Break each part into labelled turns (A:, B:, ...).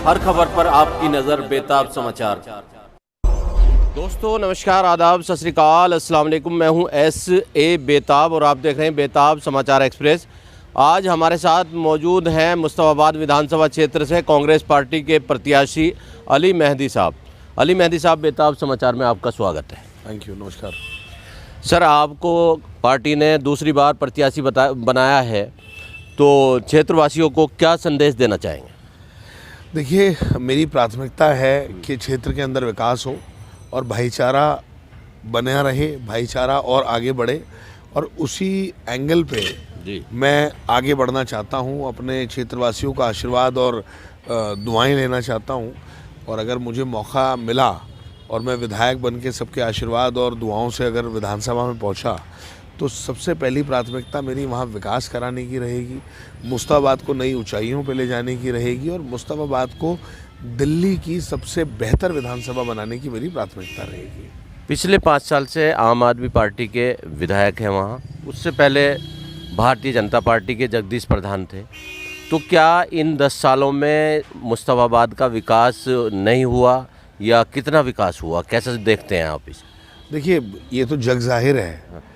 A: हर खबर पर आपकी नज़र बेताब समाचार। दोस्तों नमस्कार, आदाब, सत श्री अकाल, अस्सलाम वालेकुम। मैं हूं S.A. बेताब और आप देख रहे हैं बेताब समाचार एक्सप्रेस। आज हमारे साथ मौजूद हैं मुस्तफाबाद विधानसभा क्षेत्र से कांग्रेस पार्टी के प्रत्याशी अली मेहदी साहब। अली मेहदी साहब, बेताब समाचार में आपका स्वागत है।
B: थैंक यू, नमस्कार
A: सर, आपको पार्टी ने दूसरी बार प्रत्याशी बनाया है, तो क्षेत्रवासियों को क्या संदेश देना चाहेंगे?
B: देखिए, मेरी प्राथमिकता है कि क्षेत्र के अंदर विकास हो और भाईचारा बना रहे, भाईचारा और आगे बढ़े, और उसी एंगल पे मैं आगे बढ़ना चाहता हूं। अपने क्षेत्रवासियों का आशीर्वाद और दुआएं लेना चाहता हूं, और अगर मुझे मौका मिला और मैं विधायक बन के सबके आशीर्वाद और दुआओं से अगर विधानसभा में पहुंचा, तो सबसे पहली प्राथमिकता मेरी वहाँ विकास कराने की रहेगी, मुस्तफाबाद को नई ऊंचाइयों पे ले जाने की रहेगी, और मुस्तफाबाद को दिल्ली की सबसे बेहतर विधानसभा बनाने की मेरी प्राथमिकता रहेगी।
A: पिछले 5 साल से आम आदमी पार्टी के विधायक हैं वहाँ, उससे पहले भारतीय जनता पार्टी के जगदीश प्रधान थे। तो क्या इन 10 सालों में मुस्तफाबाद का विकास नहीं हुआ या कितना विकास हुआ, कैसे देखते हैं आप इसे?
B: देखिए, ये तो जग जाहिर है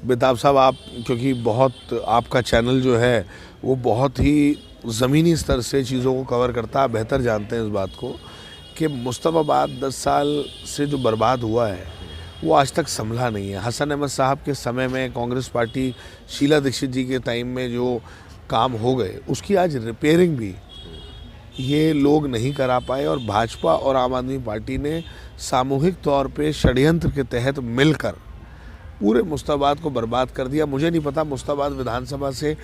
B: बेताब साहब, आप क्योंकि बहुत आपका चैनल जो है वो बहुत ही ज़मीनी स्तर से चीज़ों को कवर करता है, बेहतर जानते हैं इस बात को कि मुस्तफाबाद 10 साल से जो बर्बाद हुआ है वो आज तक संभला नहीं है। हसन अहमद साहब के समय में कांग्रेस पार्टी, शीला दीक्षित जी के टाइम में जो काम हो गए, उसकी आज रिपेयरिंग भी ये लोग नहीं करा पाए, और भाजपा और आम आदमी पार्टी ने सामूहिक तौर पे षड्यंत्र के तहत मिलकर पूरे मुस्तफाबाद को बर्बाद कर दिया। मुझे नहीं पता मुस्तफाबाद विधानसभा से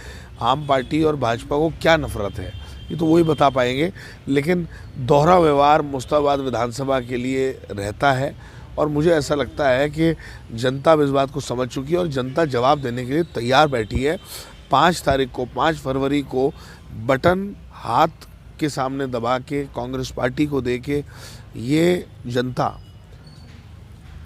B: आम पार्टी और भाजपा को क्या नफरत है, ये तो वही बता पाएंगे, लेकिन दोहरा व्यवहार मुस्तफाबाद विधानसभा के लिए रहता है, और मुझे ऐसा लगता है कि जनता इस बात को समझ चुकी है और जनता जवाब देने के लिए तैयार बैठी है। 5 तारीख को, 5 फरवरी को बटन हाथ के सामने दबा के कांग्रेस पार्टी को दे के ये जनता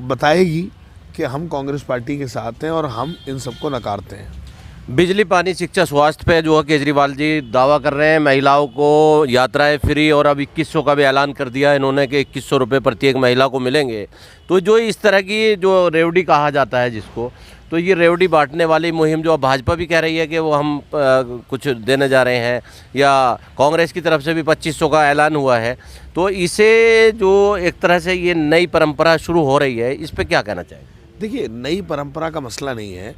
B: बताएगी कि हम कांग्रेस पार्टी के साथ हैं और हम इन सबको नकारते हैं।
A: बिजली, पानी, शिक्षा, स्वास्थ्य पे जो है केजरीवाल जी दावा कर रहे हैं, महिलाओं को यात्राएं फ्री, और अब 2100 का भी ऐलान कर दिया इन्होंने कि 2100 रुपये प्रत्येक महिला को मिलेंगे। तो जो इस तरह की जो रेवड़ी कहा जाता है जिसको, तो ये रेवड़ी बांटने वाली मुहिम जो भाजपा भी कह रही है कि वो हम कुछ देने जा रहे हैं, या कांग्रेस की तरफ से भी 2500 का ऐलान हुआ है, तो इसे जो एक तरह से ये नई परंपरा शुरू हो रही है, इस पर क्या कहना चाहिए?
B: देखिए, नई परंपरा का मसला नहीं है,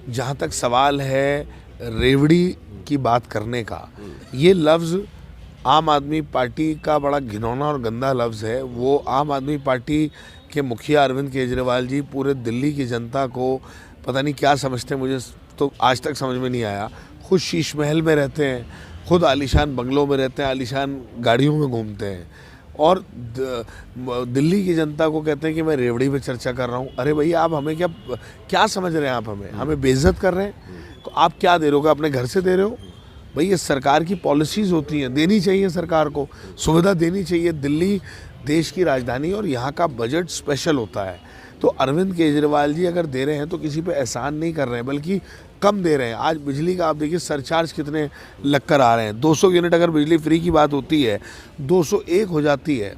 B: जहाँ तक सवाल है रेवड़ी की बात करने का, ये लफ्ज़ आम आदमी पार्टी का बड़ा घिनौना और गंदा लफ्ज़ है। वो आम आदमी पार्टी के मुखिया अरविंद केजरीवाल जी पूरे दिल्ली की जनता को पता नहीं क्या समझते हैं, मुझे तो आज तक समझ में नहीं आया। खुद शीश महल में रहते हैं, खुद आलीशान बंगलों में रहते हैं, आलीशान गाड़ियों में घूमते हैं, और दिल्ली की जनता को कहते हैं कि मैं रेवड़ी पे चर्चा कर रहा हूँ। अरे भैया, आप हमें क्या समझ रहे हैं? आप हमें बेइज्जत कर रहे हैं? तो आप क्या दे रहे हो? अपने घर से दे रहे हो? भाई, ये सरकार की पॉलिसीज़ होती हैं, देनी चाहिए, सरकार को सुविधा देनी चाहिए। दिल्ली देश की राजधानी और यहाँ का बजट स्पेशल होता है, तो अरविंद केजरीवाल जी अगर दे रहे हैं तो किसी पे एहसान नहीं कर रहे हैं, बल्कि कम दे रहे हैं। आज बिजली का आप देखिए सरचार्ज कितने लग कर आ रहे हैं। 200 यूनिट अगर बिजली फ्री की बात होती है, 201 हो जाती है,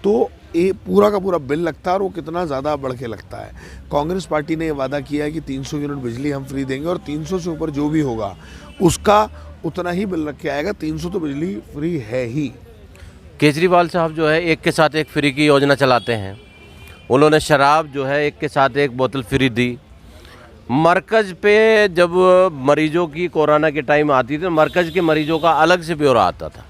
B: तो ये पूरा का पूरा बिल लगता है, और वो कितना ज़्यादा बढ़ के लगता है। कांग्रेस पार्टी ने ये वादा किया है कि 300 यूनिट बिजली हम फ्री देंगे, और 300 से ऊपर जो भी होगा उसका उतना ही बिल रख के आएगा। 300 तो बिजली फ्री है ही।
A: केजरीवाल साहब जो है एक के साथ एक फ्री की योजना चलाते हैं। उन्होंने शराब जो है एक के साथ एक बोतल फ्री दी। मरकज़ पे जब मरीजों की कोरोना के टाइम आती थी, मरकज़ के मरीजों का अलग से ब्यौरा आता था।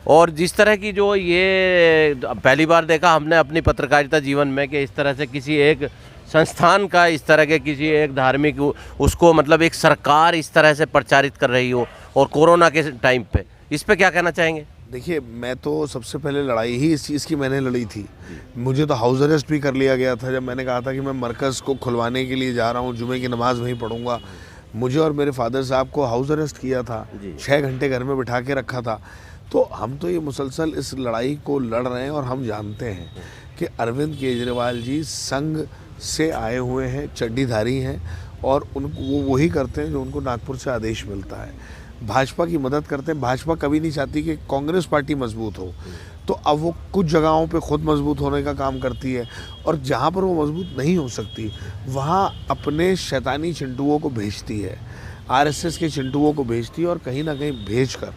A: और जिस तरह की जो ये पहली बार देखा हमने अपनी पत्रकारिता जीवन में कि इस तरह से किसी एक संस्थान का, इस तरह के किसी एक धार्मिक उसको, मतलब एक सरकार इस तरह से प्रचारित कर रही हो, और कोरोना के टाइम पे, इस पे क्या कहना चाहेंगे?
B: देखिए, मैं तो सबसे पहले लड़ाई ही इस चीज़ की मैंने लड़ी थी। मुझे तो हाउस अरेस्ट भी कर लिया गया था जब मैंने कहा था कि मैं मरकज़ को खुलवाने के लिए जा रहा हूँ, जुमे की नमाज़ वहीं पढ़ूंगा। मुझे और मेरे फादर साहब को हाउस अरेस्ट किया था, 6 घंटे घर में बिठा के रखा था। तो हम तो ये मुसलसल इस लड़ाई को लड़ रहे हैं, और हम जानते हैं कि अरविंद केजरीवाल जी संघ से आए हुए हैं, चड्डीधारी हैं, और उनको वो वही करते हैं जो उनको नागपुर से आदेश मिलता है। भाजपा की मदद करते हैं। भाजपा कभी नहीं चाहती कि कांग्रेस पार्टी मजबूत हो, तो अब वो कुछ जगहों पे खुद मजबूत होने का काम करती है, और जहाँ पर वो मजबूत नहीं हो सकती वहाँ अपने शैतानी चिंटुओं को भेजती है, आरएसएस के चिंटुओं को भेजती है, और कहीं ना कहीं भेजकर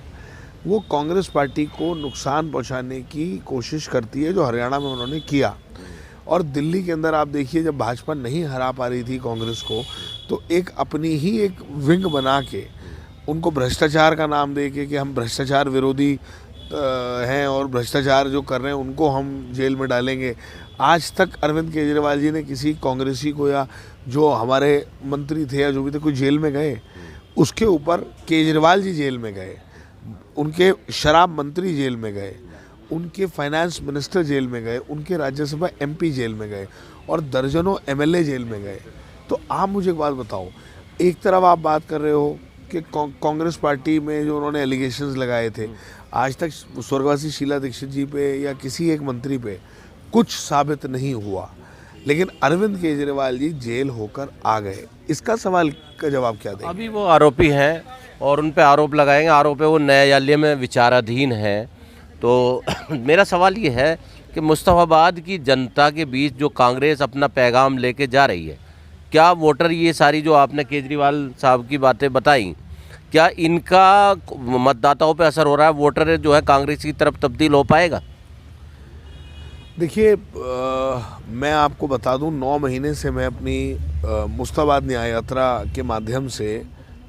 B: वो कांग्रेस पार्टी को नुकसान पहुंचाने की कोशिश करती है, जो हरियाणा में उन्होंने किया। और दिल्ली के अंदर आप देखिए, जब भाजपा नहीं हरा पा रही थी कांग्रेस को, तो एक अपनी ही एक विंग बना के उनको भ्रष्टाचार का नाम दे के कि हम भ्रष्टाचार विरोधी हैं और भ्रष्टाचार जो कर रहे हैं उनको हम जेल में डालेंगे। आज तक अरविंद केजरीवाल जी ने किसी कांग्रेसी को या जो हमारे मंत्री थे या जो भी थे कोई जेल में गए? उसके ऊपर केजरीवाल जी जेल में गए, उनके शराब मंत्री जेल में गए, उनके फाइनेंस मिनिस्टर जेल में गए, उनके राज्यसभा एमपी जेल में गए, और दर्जनों एमएलए जेल में गए। तो आप मुझे एक बात बताओ, एक तरफ आप बात कर रहे हो कि कांग्रेस पार्टी में जो उन्होंने एलिगेशंस लगाए थे, आज तक स्वर्गवासी शीला दीक्षित जी पे या किसी एक मंत्री पे कुछ साबित नहीं हुआ, लेकिन अरविंद केजरीवाल जी जेल होकर आ गए। इसका सवाल का जवाब क्या दें?
A: अभी वो आरोपी हैं और उन पे आरोप लगाएंगे, आरोप है वो न्यायालय में विचाराधीन है। तो मेरा सवाल ये है कि मुस्तफाबाद की जनता के बीच जो कांग्रेस अपना पैगाम लेके जा रही है, क्या वोटर ये सारी जो आपने केजरीवाल साहब की बातें बताई, क्या इनका मतदाताओं पे असर हो रहा है? वोटर जो है कांग्रेस की तरफ तब्दील हो पाएगा?
B: देखिए, मैं आपको बता दूं, 9 महीने से मैं अपनी मुस्तफाबाद न्याय यात्रा के माध्यम से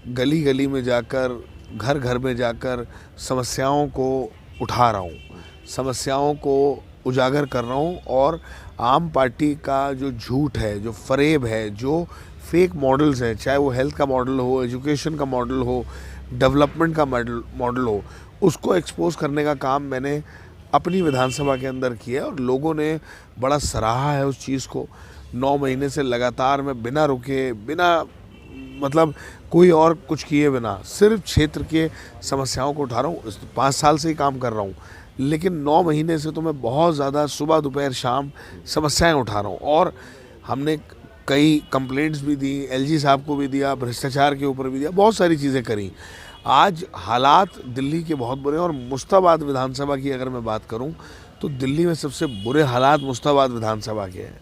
B: गली गली में जाकर, घर घर में जाकर समस्याओं को उठा रहा हूँ, समस्याओं को उजागर कर रहा हूँ, और आम पार्टी का जो झूठ है, जो फरेब है, जो फेक मॉडल्स हैं, चाहे वो हेल्थ का मॉडल हो, एजुकेशन का मॉडल हो, डेवलपमेंट का मॉडल हो, उसको एक्सपोज करने का काम मैंने अपनी विधानसभा के अंदर किया है, और लोगों ने बड़ा सराहा है उस चीज़ को। 9 महीने से लगातार मैं बिना रुके, बिना मतलब कोई और कुछ किए बिना, सिर्फ क्षेत्र के समस्याओं को उठा रहा हूँ। 5 साल से ही काम कर रहा हूँ, लेकिन 9 महीने से तो मैं बहुत ज़्यादा सुबह दोपहर शाम समस्याएं उठा रहा हूँ। और हमने कई कंप्लेंट्स भी दी, एलजी साहब को भी दिया, भ्रष्टाचार के ऊपर भी दिया, बहुत सारी चीज़ें करी। आज हालात दिल्ली के बहुत बुरे हैं, और मुस्तफाबाद विधानसभा की अगर मैं बात करूं तो दिल्ली में सबसे बुरे हालात मुस्तफाबाद विधानसभा के हैं।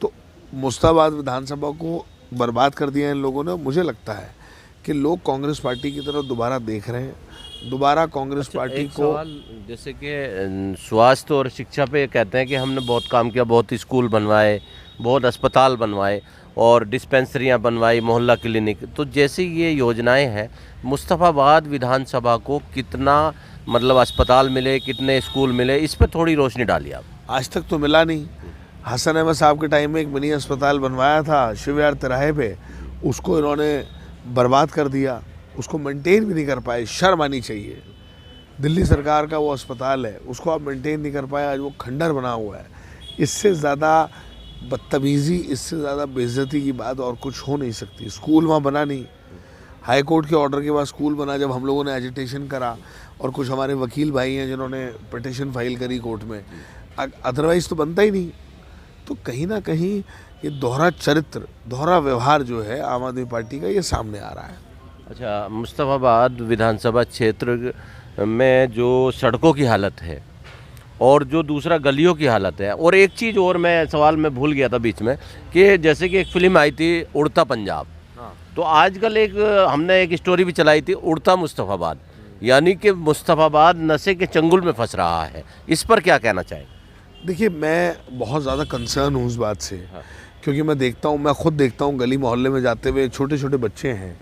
B: तो मुस्तफाबाद विधानसभा को बर्बाद कर दिया इन लोगों ने। मुझे लगता है कि लोग कांग्रेस पार्टी की तरफ दोबारा देख रहे हैं, दोबारा कांग्रेस पार्टी को।
A: जैसे कि स्वास्थ्य और शिक्षा पे कहते हैं कि हमने बहुत काम किया, बहुत स्कूल बनवाए, बहुत अस्पताल बनवाए और डिस्पेंसरियां बनवाई, मोहल्ला क्लिनिक। तो जैसे ये योजनाएं हैं, मुस्तफाबाद विधानसभा को कितना मतलब अस्पताल मिले, कितने स्कूल मिले, इस पर थोड़ी रोशनी डालिए आप।
B: आज तक तो मिला नहीं। हसन अहमद साहब के टाइम में एक मिनी अस्पताल बनवाया था शिवयार तिराहे पे, उसको इन्होंने बर्बाद कर दिया, उसको मेंटेन भी नहीं कर पाए। शर्म आनी चाहिए। दिल्ली सरकार का वो अस्पताल है, उसको आप मेंटेन नहीं कर पाए, आज वो खंडर बना हुआ है। इससे ज़्यादा बदतमीज़ी, इससे ज़्यादा बेइज्जती की बात और कुछ हो नहीं सकती। स्कूल वहाँ बना नहीं, हाई कोर्ट के ऑर्डर के बाद स्कूल बना, जब हम लोगों ने एजिटेशन करा, और कुछ हमारे वकील भाई हैं जिन्होंने पिटिशन फाइल करी कोर्ट में, अदरवाइज़ तो बनता ही नहीं। तो कहीं ना कहीं ये दोहरा चरित्र, दोहरा व्यवहार जो है आम आदमी पार्टी का, ये सामने आ रहा है।
A: अच्छा, मुस्तफाबाद विधानसभा क्षेत्र में जो सड़कों की हालत है और जो दूसरा गलियों की हालत है, और एक चीज़ और मैं सवाल में भूल गया था बीच में, कि जैसे कि एक फिल्म आई थी उड़ता पंजाब, तो आजकल एक हमने एक स्टोरी भी चलाई थी उड़ता मुस्तफाबाद, यानी कि मुस्तफाबाद नशे के चंगुल में फंस रहा है। इस पर क्या कहना चाहें?
B: देखिए, मैं बहुत ज़्यादा कंसर्न हूँ उस बात से, क्योंकि मैं देखता हूँ, मैं खुद देखता हूँ गली मोहल्ले में जाते हुए छोटे छोटे बच्चे हैं,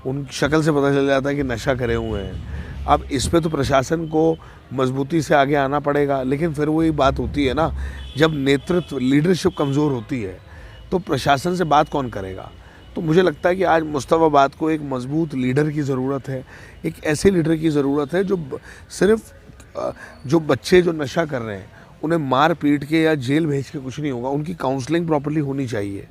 B: उन शक्ल से पता चल जाता है कि नशा करे हुए हैं। अब इस पे तो प्रशासन को मजबूती से आगे आना पड़ेगा, लेकिन फिर वही बात होती है ना, जब नेतृत्व, लीडरशिप कमज़ोर होती है तो प्रशासन से बात कौन करेगा। तो मुझे लगता है कि आज मुस्तफाबाद को एक मजबूत लीडर की ज़रूरत है, एक ऐसे लीडर की ज़रूरत है जो सिर्फ जो बच्चे जो नशा कर रहे हैं उन्हें मार पीट के या जेल भेज के कुछ नहीं होगा, उनकी काउंसलिंग प्रॉपर्ली होनी चाहिए।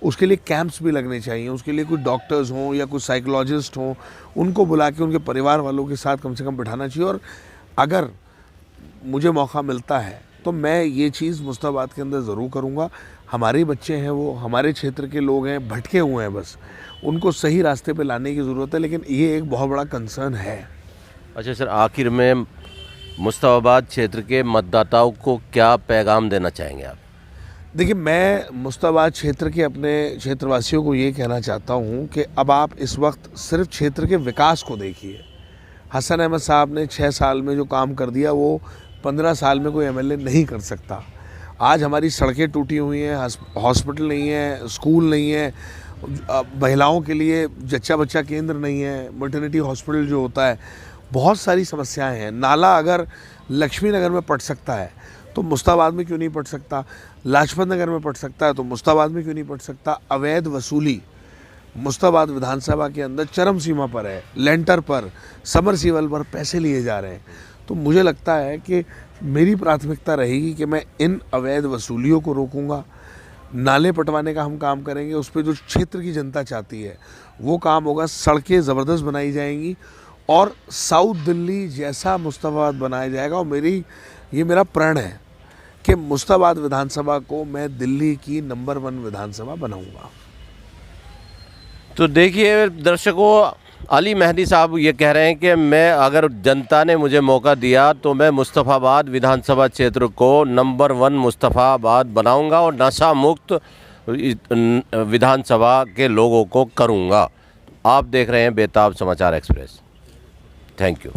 B: उसके लिए कैंप्स भी लगने चाहिए, उसके लिए कुछ डॉक्टर्स हों या कुछ साइकोलॉजिस्ट हों, उनको बुला के उनके परिवार वालों के साथ कम से कम बिठाना चाहिए। और अगर मुझे मौका मिलता है तो मैं ये चीज़ मुस्ताबाद के अंदर ज़रूर करूँगा। हमारे बच्चे हैं, वो हमारे क्षेत्र के लोग हैं, भटके हुए हैं, बस उनको सही रास्ते पे लाने की ज़रूरत है, लेकिन ये एक बहुत बड़ा कंसर्न है।
A: अच्छा सर, आखिर में मुस्ताबाद क्षेत्र के मतदाताओं को क्या पैगाम देना चाहेंगे आप?
B: देखिए, मैं मुस्ताबाद क्षेत्र के अपने क्षेत्रवासियों को ये कहना चाहता हूँ कि अब आप इस वक्त सिर्फ क्षेत्र के विकास को देखिए। हसन अहमद साहब ने 6 साल में जो काम कर दिया वो 15 साल में कोई एमएलए नहीं कर सकता। आज हमारी सड़कें टूटी हुई हैं, हॉस्पिटल नहीं है, स्कूल नहीं है, महिलाओं के लिए जच्चा बच्चा केंद्र नहीं है, मटर्निटी हॉस्पिटल जो होता है, बहुत सारी समस्याएं हैं। नाला अगर लक्ष्मी नगर में पड़ सकता है तो मुस्ताबाद में क्यों नहीं पड़ सकता? लाजपत नगर में पड़ सकता है तो मुस्ताबाद में क्यों नहीं पड़ सकता? अवैध वसूली मुस्ताबाद विधानसभा के अंदर चरम सीमा पर है। लेंटर पर, समरसीवल पर पैसे लिए जा रहे हैं। तो मुझे लगता है कि मेरी प्राथमिकता रहेगी कि मैं इन अवैध वसूलियों को रोकूंगा। नाले पटवाने का हम काम करेंगे, उस पर जो क्षेत्र की जनता चाहती है वो काम होगा। सड़कें ज़बरदस्त बनाई जाएंगी और साउथ दिल्ली जैसा मुस्ताबाद बनाया जाएगा। और ये मेरा प्रण है कि मुस्ताबाद विधानसभा को मैं दिल्ली की नंबर 1 विधानसभा बनाऊंगा।
A: तो देखिए दर्शकों, अली मेहदी साहब ये कह रहे हैं कि मैं, अगर जनता ने मुझे मौका दिया तो मैं मुस्तफ़ाबाद विधानसभा क्षेत्र को नंबर 1 मुस्तफ़ाबाद बनाऊंगा और नशा मुक्त विधानसभा के लोगों को करूंगा। आप देख रहे हैं बेताब समाचार एक्सप्रेस। Thank you.